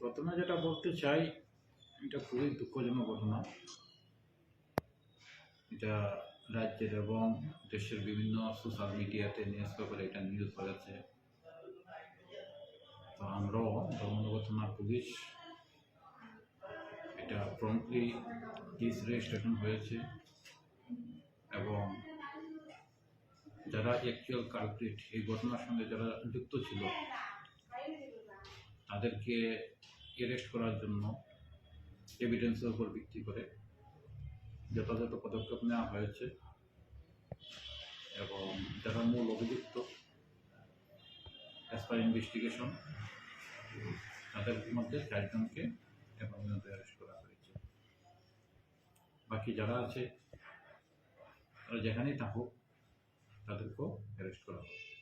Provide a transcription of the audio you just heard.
প্রথমে যেটা বলতে চাই, এটা খুবই দুঃখজনক ঘটনা। এটা রাজ্যের এবং দেশের বিভিন্ন সোশ্যাল মিডিয়াতে নিউজ পেপারে এটা নিউজ হয়েছে। তো আমরাও ধর্মনগর থানার পুলিশ এটা প্রম্পটলি কেস রেজিস্ট্রেশন হয়েছে এবং যারা অ্যাকচুয়াল কালপ্রিট, এই ঘটনার সঙ্গে যারা যুক্ত ছিল তাদেরকে অ্যারেস্ট করার জন্য এভিডেন্সের উপর ভিত্তি করে যথাযথ পদক্ষেপ নেওয়া হয়েছে এবং যারা মূল অভিযুক্ত অ্যাজ পার ইনভেস্টিগেশন তাদের মধ্যে 4 জনকে এখন পর্যন্ত অ্যারেস্ট করা হয়েছে। বাকি যারা আছে তারা যেখানেই থাকুক তাদেরকেও অ্যারেস্ট করা হবে।